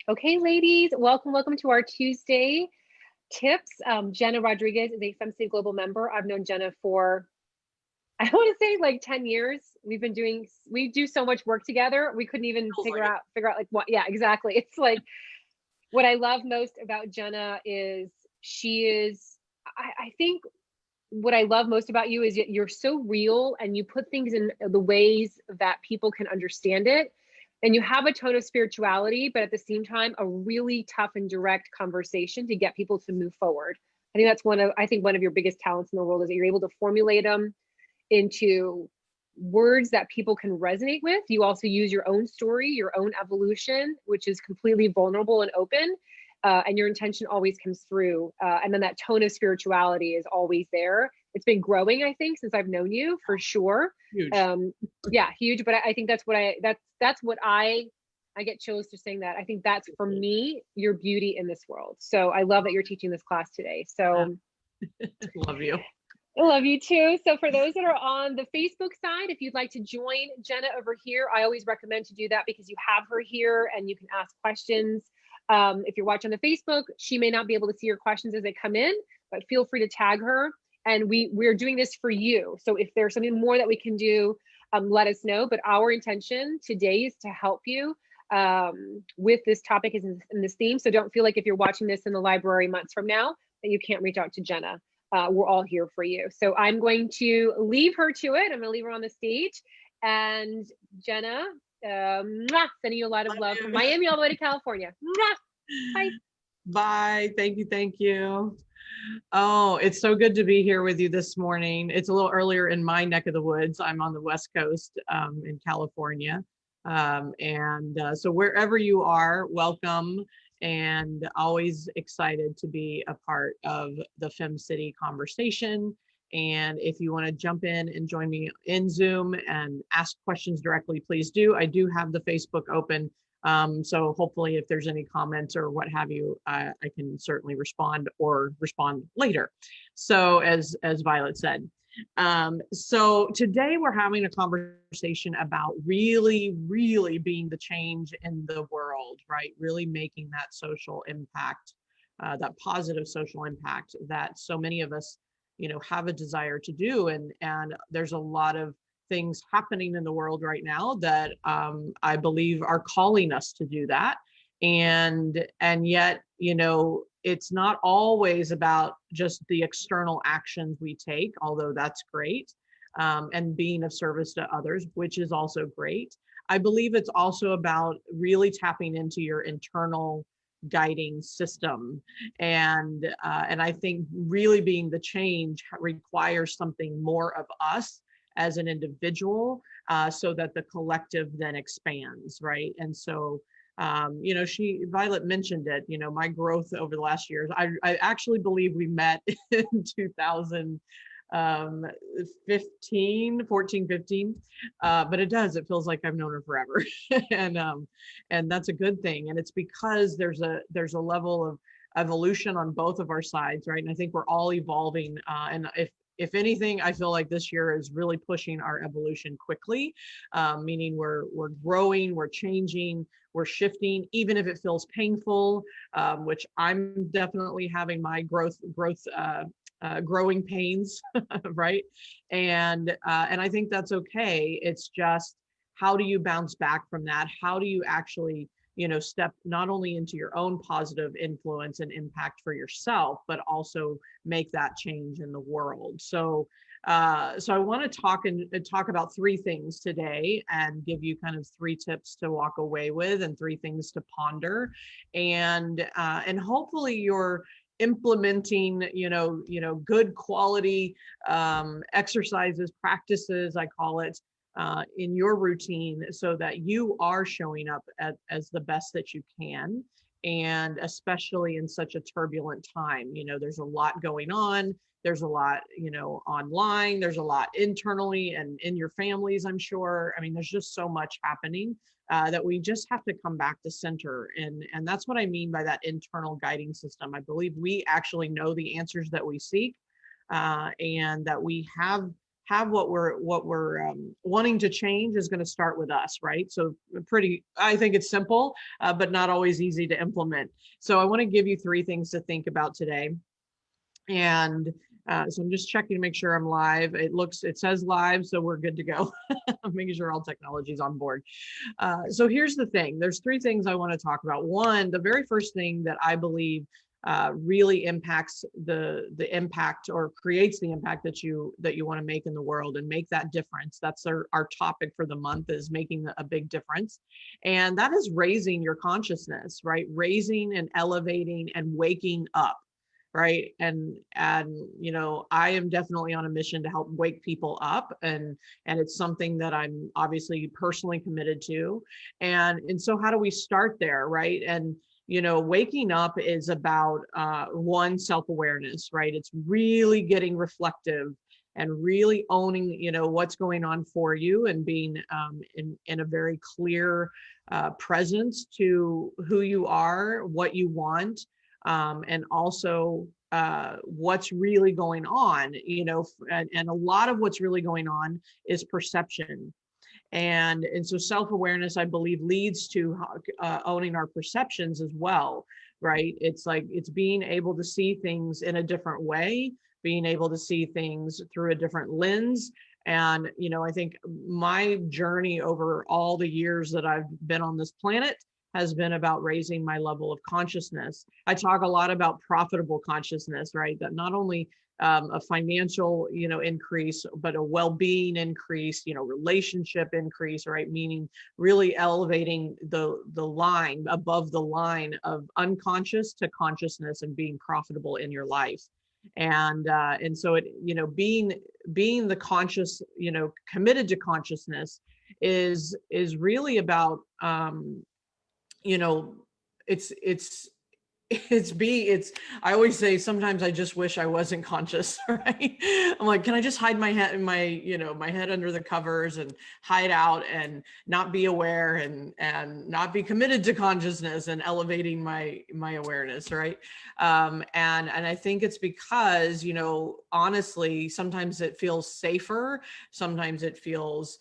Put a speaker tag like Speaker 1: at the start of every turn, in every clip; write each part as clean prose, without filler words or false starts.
Speaker 1: Okay, ladies, welcome to our Tuesday tips. Jenna Rodriguez is a FemCity Global member. I've known Jenna for, I want to say like 10 years. We do so much work together. We couldn't even
Speaker 2: Feels like
Speaker 1: figure out like what, yeah, exactly. It's like what I love most about Jenna is I think what I love most about you is you're so real and you put things in the ways that people can understand it. And you have a tone of spirituality, but at the same time, a really tough and direct conversation to get people to move forward. I think one of your biggest talents in the world is that you're able to formulate them into words that people can resonate with. You also use your own story, your own evolution, which is completely vulnerable and open. And your intention always comes through. And then that tone of spirituality is always there. It's been growing, I think, since I've known you for sure.
Speaker 2: huge.
Speaker 1: Yeah, huge. But I think that's what I get chills just saying that. I think that's for me, your beauty in this world. So I love that you're teaching this class today. So
Speaker 2: Love you.
Speaker 1: I love you too. So for those that are on the Facebook side, if you'd like to join Jenna over here, I always recommend to do that because you have her here and you can ask questions. If you're watching on the Facebook, she may not be able to see your questions as they come in, but feel free to tag her. And we're doing this for you. So if there's something more that we can do, let us know. But our intention today is to help you with this topic is in this theme. So don't feel like if you're watching this in the library months from now that you can't reach out to Jenna. We're all here for you. So I'm going to leave her to it. I'm going to leave her on the stage. And Jenna, sending you a lot of love from Miami all the way to California. Bye.
Speaker 2: Bye. Thank you. Thank you. Oh, it's so good to be here with you this morning. It's a little earlier in my neck of the woods. I'm on the West Coast in California. So wherever you are, welcome, and always excited to be a part of the FemCity conversation. And if you want to jump in and join me in Zoom and ask questions directly, please do. I do have the Facebook open. So hopefully if there's any comments or what have you, I can certainly respond or respond later. So as Violet said, so today we're having a conversation about really being the change in the world, right? Really making that social impact, that positive social impact that so many of us, have a desire to do. And there's a lot of things happening in the world right now that I believe are calling us to do that. And yet, it's not always about just the external actions we take, although that's great, and being of service to others, which is also great. I believe it's also about really tapping into your internal guiding system, and I think really being the change requires something more of us as an individual, so that the collective then expands, right? And so Violet mentioned it, my growth over the last years. I actually believe we met in 2015, 14, 15. But it feels like I've known her forever. And that's a good thing. And it's because there's a level of evolution on both of our sides, right? And I think we're all evolving. And if anything, I feel like this year is really pushing our evolution quickly, meaning we're growing, we're changing, we're shifting, even if it feels painful, which I'm definitely having my growing pains, right? And I think that's okay. It's just, how do you bounce back from that? How do you actually step not only into your own positive influence and impact for yourself, but also make that change in the world. So I want to talk about three things today and give you kind of three tips to walk away with and three things to ponder. And hopefully you're implementing, good quality exercises, practices, I call it, in your routine, so that you are showing up as the best that you can. And especially in such a turbulent time, there's a lot going on. There's a lot, online, there's a lot internally and in your families, I'm sure. I mean, there's just so much happening that we just have to come back to center. And that's what I mean by that internal guiding system. I believe we actually know the answers that we seek, and that we have have what we're wanting to change is going to start with us, right? So I think it's simple, but not always easy to implement. So I want to give you 3 things to think about today. And so I'm just checking to make sure I'm live. It says live, so we're good to go. I'm making sure all technology's on board. So here's the thing. There's 3 things I want to talk about. One, the very first thing that I believe really impacts the impact, or creates the impact that you want to make in the world and make that difference. That's our topic for the month, is making a big difference. And that is raising your consciousness, right? Raising and elevating and waking up. Right. And I am definitely on a mission to help wake people up, and it's something that I'm obviously personally committed to. And so how do we start there? Right. And waking up is about one, self-awareness, right? It's really getting reflective and really owning, what's going on for you, and being in a very clear presence to who you are, what you want, and also what's really going on, and a lot of what's really going on is perception. And so self-awareness, I believe, leads to owning our perceptions as well, right? It's being able to see things in a different way, being able to see things through a different lens. And I think my journey over all the years that I've been on this planet has been about raising my level of consciousness. I talk a lot about profitable consciousness, right? That not only a financial, increase, but a well-being increase, relationship increase, right? Meaning really elevating the line, above the line of unconscious to consciousness, and being profitable in your life. And so it, being the conscious, committed to consciousness is really about, it's I always say, sometimes I just wish I wasn't conscious, right? I'm like, can I just hide my head in my head under the covers, and hide out, and not be aware, and not be committed to consciousness and elevating my awareness, right? And I think it's because, honestly, sometimes it feels safer, sometimes it feels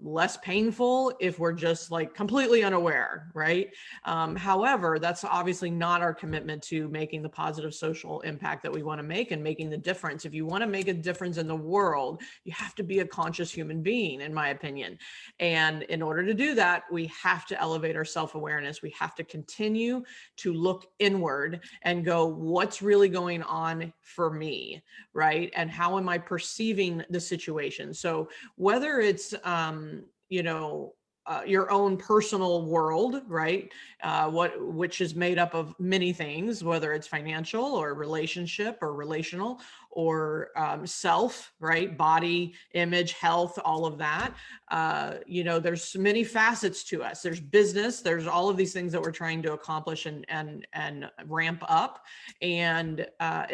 Speaker 2: less painful if we're just like completely unaware, right? However, that's obviously not our commitment to making the positive social impact that we want to make, and making the difference. If you want to make a difference in the world, you have to be a conscious human being, in my opinion. And in order to do that, we have to elevate our self-awareness. We have to continue to look inward and go, what's really going on for me, right? And how am I perceiving the situation? So whether it's, your own personal world, right? Which is made up of many things, whether it's financial or relationship or relational, or self, right? Body, image, health, all of that. There's many facets to us. There's business, there's all of these things that we're trying to accomplish and ramp up. And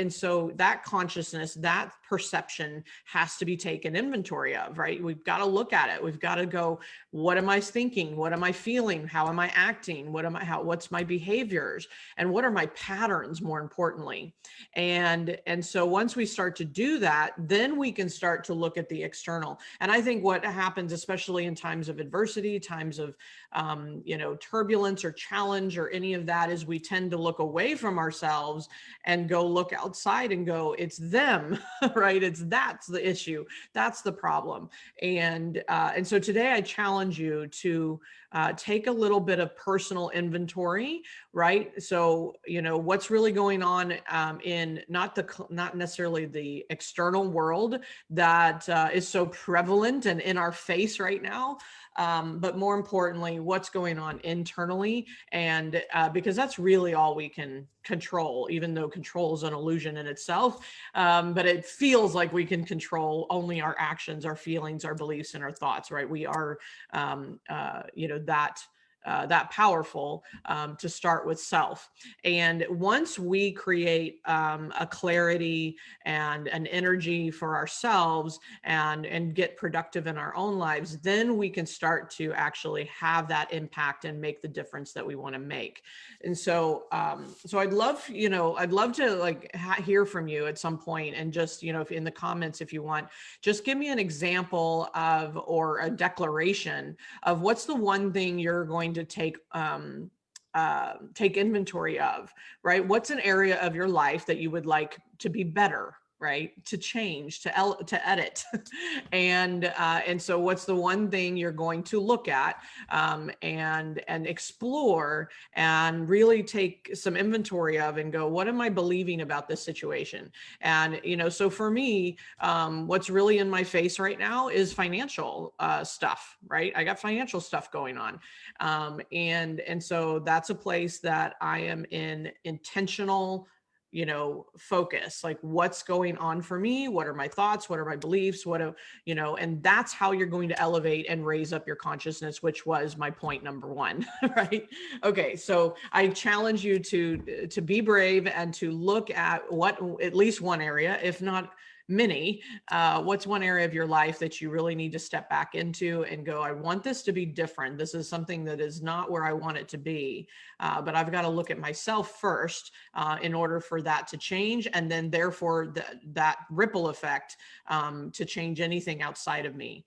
Speaker 2: so that consciousness, that perception has to be taken inventory of, right? We've got to look at it. We've got to go, what am I thinking? What am I feeling? How am I acting? What's my behaviors? And what are my patterns, more importantly? And so once we start to do that, then we can start to look at the external. And I think what happens, especially in times of adversity, times of, turbulence or challenge or any of that, is we tend to look away from ourselves and go look outside and go, it's them, right? That's the issue. That's the problem. And so today I challenge you to take a little bit of personal inventory, right? So, what's really going on in not necessarily the external world that is so prevalent and in our face right now, but more importantly, what's going on internally. And because that's really all we can control, even though control is an illusion in itself. But it feels like we can control only our actions, our feelings, our beliefs, and our thoughts, right? We are, that that powerful to start with self. And once we create a clarity and an energy for ourselves and get productive in our own lives, then we can start to actually have that impact and make the difference that we want to make. And so, so I'd love to like hear from you at some point, and just, if in the comments, if you want, just give me an example of, or a declaration of, what's the one thing you're going to take inventory of, right? What's an area of your life that you would like to be better, right? To change, to edit. And so what's the one thing you're going to look at, and explore, and really take some inventory of, and go, what am I believing about this situation? And, so for me, what's really in my face right now is financial stuff, right? I got financial stuff going on. And so that's a place that I am in intentional, focus, like, what's going on for me? What are my thoughts? What are my beliefs? And that's how you're going to elevate and raise up your consciousness, which was my point number one, right? Okay. So I challenge you to be brave and to look at at least one area, if not many, what's one area of your life that you really need to step back into and go, I want this to be different. This is something that is not where I want it to be. But I've got to look at myself first in order for that to change. And then therefore that ripple effect to change anything outside of me,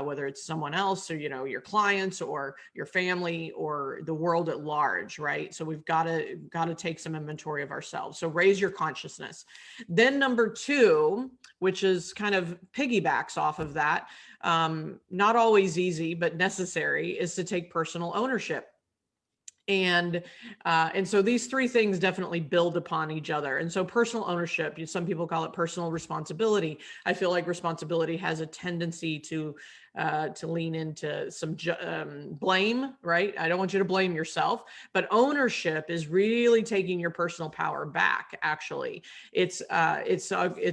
Speaker 2: whether it's someone else, or, your clients, or your family, or the world at large, right? So we've got to take some inventory of ourselves. So raise your consciousness. Then number two, which is kind of piggybacks off of that, not always easy, but necessary, is to take personal ownership. And so these three things definitely build upon each other. And so personal ownership, some people call it personal responsibility. I feel like responsibility has a tendency to lean into some blame, right? I don't want you to blame yourself, but ownership is really taking your personal power back. Actually, it's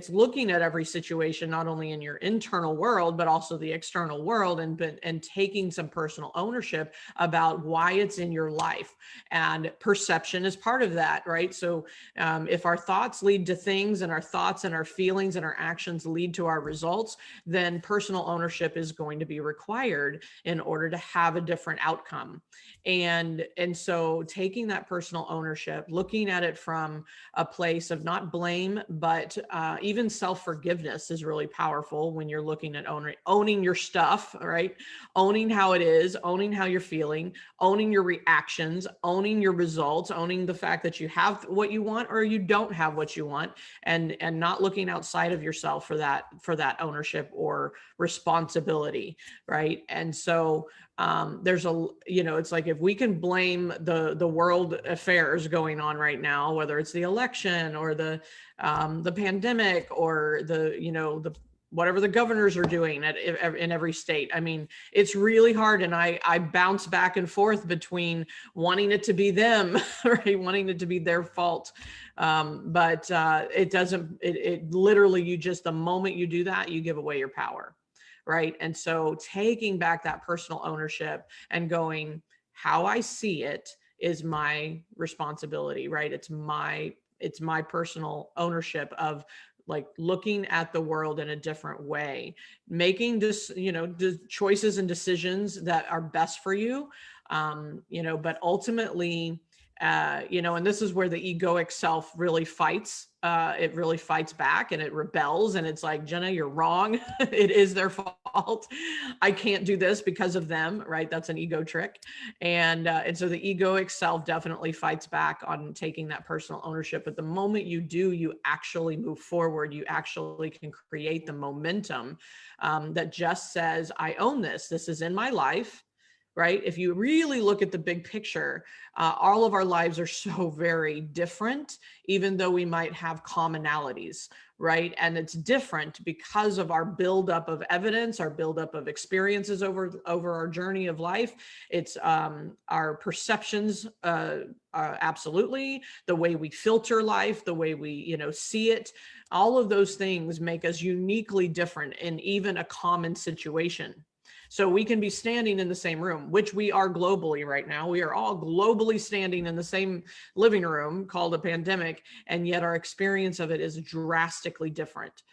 Speaker 2: looking at every situation, not only in your internal world, but also the external world, and taking some personal ownership about why it's in your life. And perception is part of that, right? So if our thoughts lead to things, and our thoughts and our feelings and our actions lead to our results, then personal ownership is going to be required in order to have a different outcome. And so taking that personal ownership, looking at it from a place of not blame, but even self-forgiveness is really powerful when you're looking at owning your stuff, right? Owning how it is, owning how you're feeling, owning your reactions, owning your results, owning the fact that you have what you want or you don't have what you want, and not looking outside of yourself for that ownership or responsibility, right? And so there's it's like, if we can blame the world affairs going on right now, whether it's the election or the pandemic, or the whatever the governors are doing in every state. I mean, it's really hard. And I bounce back and forth between wanting it to be them, right? Wanting it to be their fault. But it doesn't, it literally, the moment you do that, you give away your power. Right. And so taking back that personal ownership and going, how I see it is my responsibility, right? It's my personal ownership of, like, looking at the world in a different way, making this, choices and decisions that are best for you. But ultimately, and this is where the egoic self really fights. It really fights back, and it rebels, and it's like, Jenna, you're wrong. It is their fault. I can't do this because of them, right? That's an ego trick. And so the egoic self definitely fights back on taking that personal ownership. But the moment you do, you actually move forward. You actually can create the momentum that just says, I own this. This is in my life. Right? If you really look at the big picture, all of our lives are so very different, even though we might have commonalities, right? And it's different because of our buildup of evidence, our buildup of experiences over our journey of life. It's our perceptions, absolutely, the way we filter life, the way we, see it. All of those things make us uniquely different in even a common situation. So we can be standing in the same room, which we are globally right now. We are all globally standing in the same living room called a pandemic, and yet our experience of it is drastically different.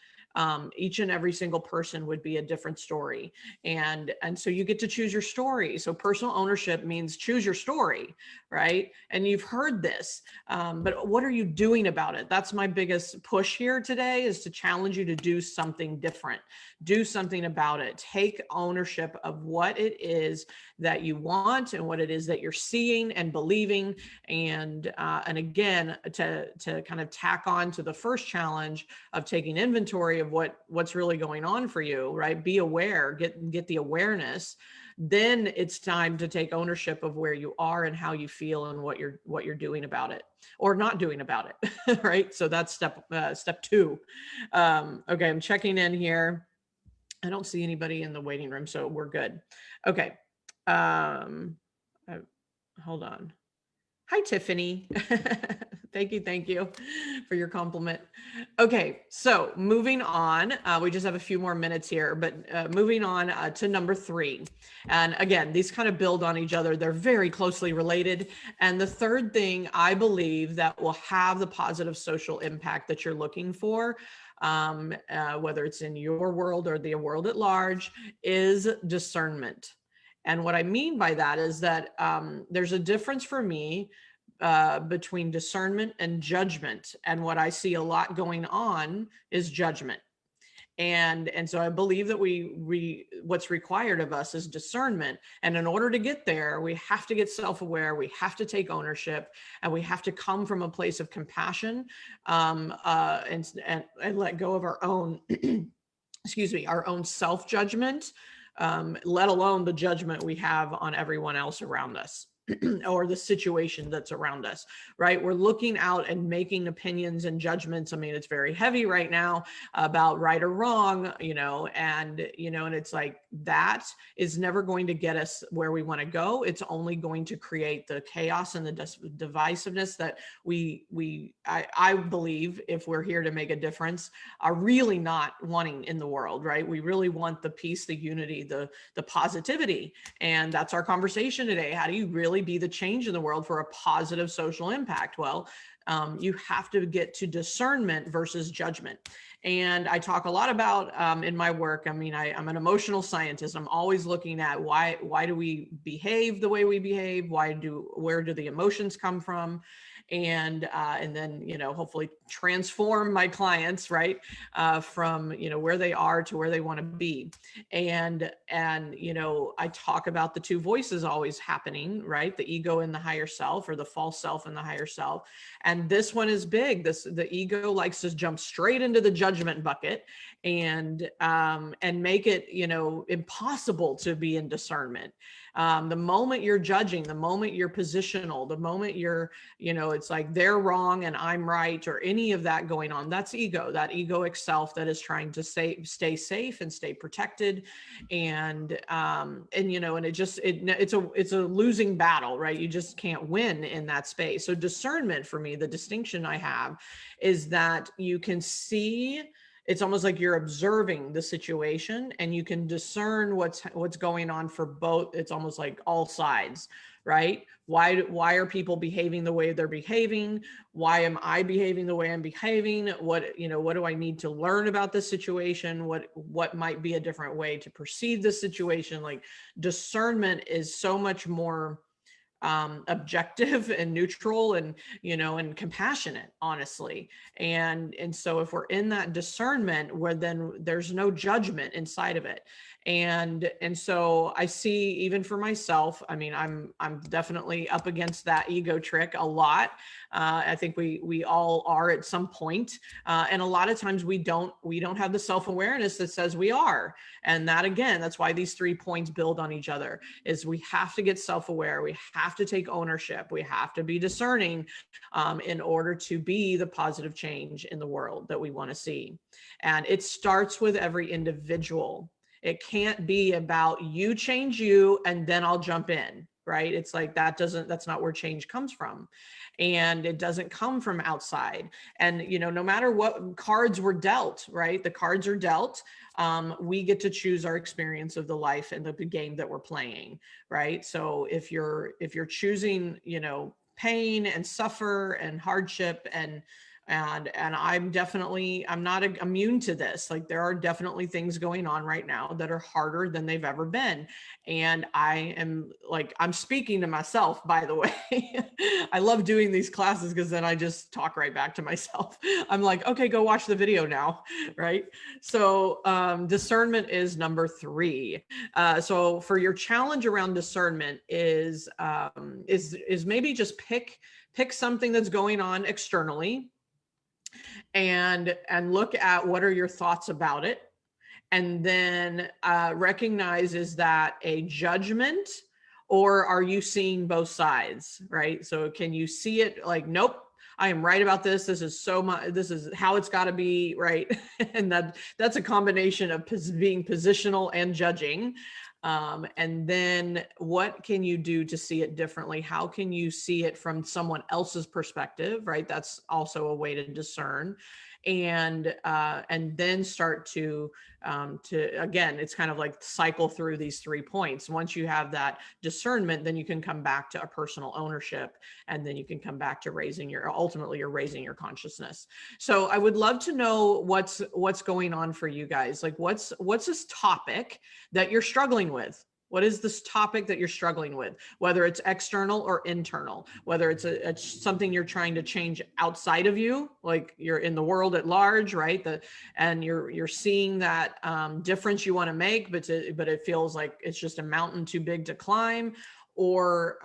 Speaker 2: Each and every single person would be a different story. And so you get to choose your story. So personal ownership means choose your story, right? And you've heard this, but what are you doing about it? That's my biggest push here today, is to challenge you to do something different, do something about it. Take ownership of what it is that you want and what it is that you're seeing and believing. And again, to kind of tack on to the first challenge of taking inventory of what's really going on for you, right? Be aware, get the awareness. Then it's time to take ownership of where you are and how you feel and what you're doing about it or not doing about it, right? So that's step two. Okay, I'm checking in here. I don't see anybody in the waiting room, so we're good. Okay. Hold on. Hi, Tiffany. Thank you for your compliment. Okay, so moving on, we just have a few more minutes here, but moving on to number 3. And again, these kind of build on each other. They're very closely related. And the third thing I believe that will have the positive social impact that you're looking for, whether it's in your world or the world at large, is discernment. And what I mean by that is that there's a difference for me between discernment and judgment. And what I see a lot going on is judgment. And so I believe that what's required of us is discernment. And in order to get there, we have to get self-aware, we have to take ownership, and we have to come from a place of compassion and let go of our own, our own self-judgment, let alone the judgment we have on everyone else around us. Or the situation that's around us, right? We're looking out and making opinions and judgments. I mean, it's very heavy right now about right or wrong, and it's like, that is never going to get us where we want to go. It's only going to create the chaos and the divisiveness that I believe, if we're here to make a difference, are really not wanting in the world, right? We really want the peace, the unity, the positivity. And that's our conversation today. How do you really be the change in the world for a positive social impact? Well, you have to get to discernment versus judgment. And I talk a lot about in my work. I mean, I'm an emotional scientist. I'm always looking at why do we behave the way we behave? Where do the emotions come from? And then, hopefully transform my clients, right, from, where they are to where they want to be. And I talk about the two voices always happening, right? The ego and the higher self, or the false self and the higher self. And this one is big. The ego likes to jump straight into the judgment bucket and make it, impossible to be in discernment. The moment you're judging, the moment you're positional, the moment you're, it's like they're wrong and I'm right, or any of that going on, that's ego, that egoic self that is trying to stay safe and stay protected. And it's a losing battle, right? You just can't win in that space. So discernment, for me, the distinction I have is that you can see, it's almost like you're observing the situation and you can discern what's going on for both. It's almost like all sides, right? Why are people behaving the way they're behaving? Why am I behaving the way I'm behaving? What do I need to learn about this situation? What might be a different way to perceive this situation? Like, discernment is so much more objective and neutral and, and compassionate, honestly. And so if we're in that discernment, where then there's no judgment inside of it. And so I see, even for myself, I mean, I'm definitely up against that ego trick a lot. I think we all are at some point. And a lot of times we don't have the self-awareness that says we are. And that, again, that's why these 3 points build on each other, is we have to get self-aware. We have to take ownership. We have to be discerning in order to be the positive change in the world that we want to see. And it starts with every individual. It can't be about you change you and then I'll jump in. right? It's like that's not where change comes from. And it doesn't come from outside. And, you know, no matter what cards were dealt, right? The cards are dealt. We get to choose our experience of the life and the game that we're playing, right? So if you're choosing, you know, pain and suffer and hardship and I'm not immune to this. Like, there are definitely things going on right now that are harder than they've ever been. And I'm speaking to myself, by the way. I love doing these classes because then I just talk right back to myself. I'm like, okay, go watch the video now. Right. So discernment is number 3. So for your challenge around discernment is maybe just pick something that's going on externally and look at what are your thoughts about it. And then recognize, is that a judgment, or are you seeing both sides, right? So can you see it like, nope, I am right about this. This is so much, this is how it's got to be, right? And that's a combination of being positional and judging. And then what can you do to see it differently? How can you see it from someone else's perspective, right? That's also a way to discern. And then start to again, it's kind of like cycle through these 3 points. Once you have that discernment, then you can come back to a personal ownership, and then you can come back to ultimately you're raising your consciousness. So I would love to know what's going on for you guys. Like, what's this topic that you're struggling with? What is this topic that you're struggling with, whether it's external or internal, whether it's something you're trying to change outside of you, like you're in the world at large, right? And you're seeing that difference you want to make, but it feels like it's just a mountain too big to climb. Or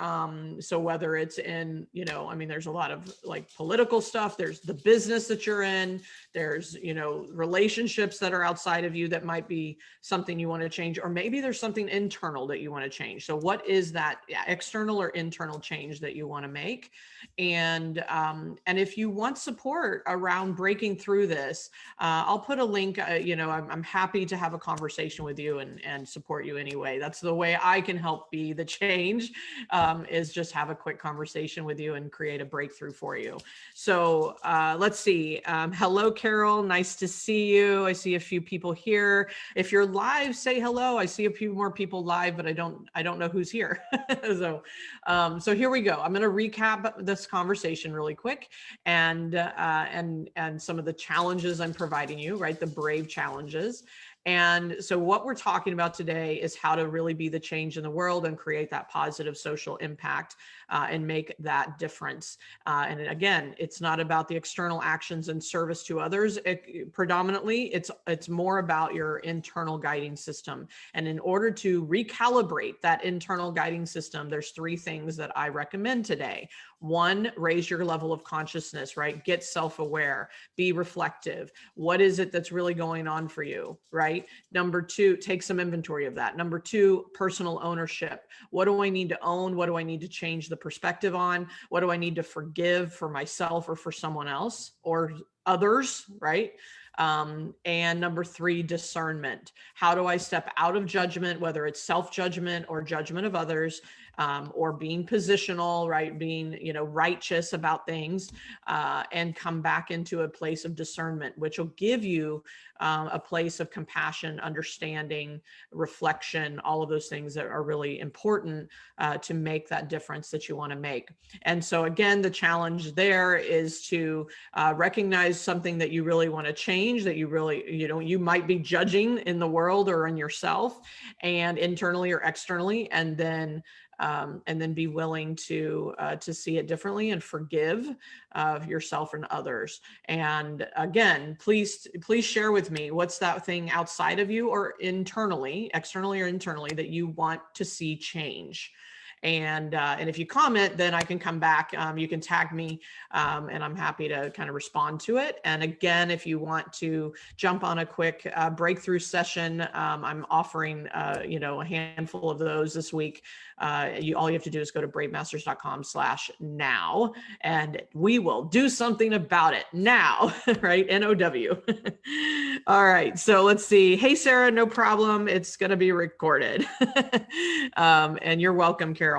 Speaker 2: so whether it's in, you know, I mean, there's a lot of like political stuff, there's the business that you're in, there's, you know, relationships that are outside of you that might be something you want to change, or maybe there's something internal that you want to change. So what is that external or internal change that you want to make? And if you want support around breaking through this, I'll put a link, you know, I'm happy to have a conversation with you and support you anyway. That's the way I can help be the change, is just have a quick conversation with you and create a breakthrough for you. So let's see. Hello, Carol. Nice to see you. I see a few people here. If you're live, say hello. I see a few more people live, but I don't know who's here. So here we go. I'm going to recap this conversation really quick, and some of the challenges I'm providing you, right? The brave challenges. And so what we're talking about today is how to really be the change in the world and create that positive social impact and make that difference. And again, it's not about the external actions and service to others. Predominantly, it's more about your internal guiding system. And in order to recalibrate that internal guiding system, there's 3 things that I recommend today. 1, raise your level of consciousness, right? Get self-aware, be reflective. What is it that's really going on for you, right? Number 2, take some inventory of that. Number 2, personal ownership. What do I need to own? What do I need to change the perspective on? What do I need to forgive for myself or for someone else or others, right? And number 3, discernment. How do I step out of judgment, whether it's self-judgment or judgment of others, or being positional, right? Being, you know, righteous about things, and come back into a place of discernment, which will give you a place of compassion, understanding, reflection, all of those things that are really important to make that difference that you want to make. And so again, the challenge there is to recognize something that you really want to change, that you really, you know, you might be judging in the world or in yourself, and internally or externally, and then be willing to see it differently and forgive yourself and others. And again, please share with me, what's that thing outside of you or internally, externally or internally, that you want to see change. And if you comment, then I can come back. You can tag me, and I'm happy to kind of respond to it. And again, if you want to jump on a quick breakthrough session, I'm offering you know, a handful of those this week. All you have to do is go to bravemasters.com/now, and we will do something about it now, right? NOW. All right, so let's see. Hey, Sarah, no problem. It's going to be recorded. And you're welcome, Carol.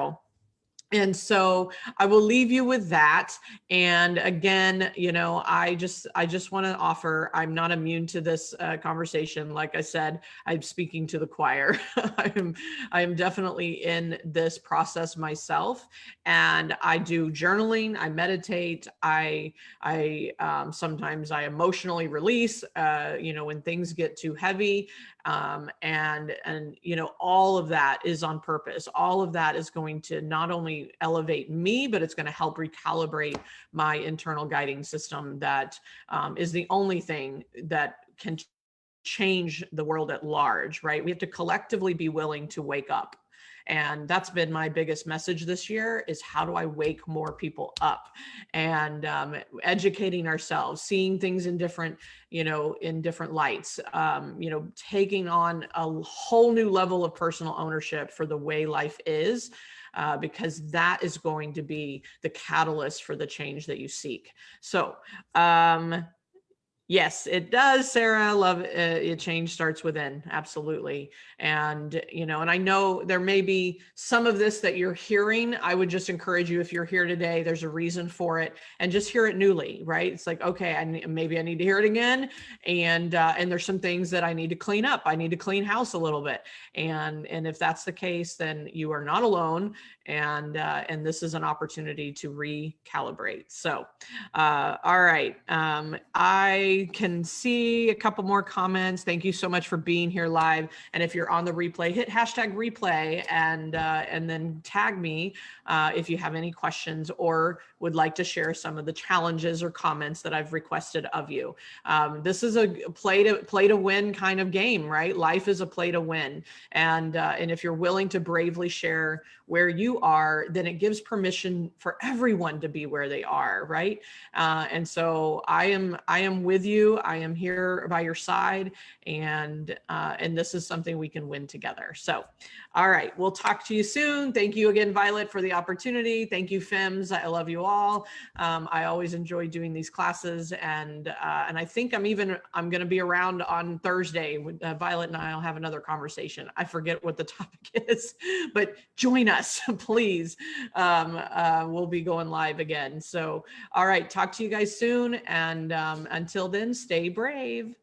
Speaker 2: And so I will leave you with that. And again, you know, I just want to offer, I'm not immune to this conversation. Like I said, I'm speaking to the choir. I am definitely in this process myself, and I do journaling. I meditate. I sometimes I emotionally release, you know, when things get too heavy. And you know, all of that is on purpose. All of that is going to not only elevate me, but it's going to help recalibrate my internal guiding system. That is the only thing that can change the world at large, right? We have to collectively be willing to wake up. And that's been my biggest message this year, is how do I wake more people up? And educating ourselves, seeing things in different, you know, in different lights, you know, taking on a whole new level of personal ownership for the way life is. Because that is going to be the catalyst for the change that you seek. So, yes, it does, Sarah. Love it. Change starts within. Absolutely. And, you know, and I know there may be some of this that you're hearing. I would just encourage you, if you're here today, there's a reason for it, and just hear it newly, right? It's like, okay, maybe I need to hear it again. And there's some things that I need to clean up. I need to clean house a little bit. And if that's the case, then you are not alone. And this is an opportunity to recalibrate. So, all right. I can see a couple more comments. Thank you so much for being here live. And if you're on the replay, hit hashtag replay and then tag me if you have any questions or would like to share some of the challenges or comments that I've requested of you. This is a play to win kind of game, right? Life is a play to win. And if you're willing to bravely share where you are, then it gives permission for everyone to be where they are, right? And so I am with you. I am here by your side, and this is something we can win together. So, all right, we'll talk to you soon. Thank you again, Violet, for the opportunity. Thank you, FEMS. I love you all. I always enjoy doing these classes, and I think I'm going to be around on Thursday. With Violet and I'll have another conversation. I forget what the topic is, but join us, please. We'll be going live again. So, all right, talk to you guys soon, and until then, stay brave.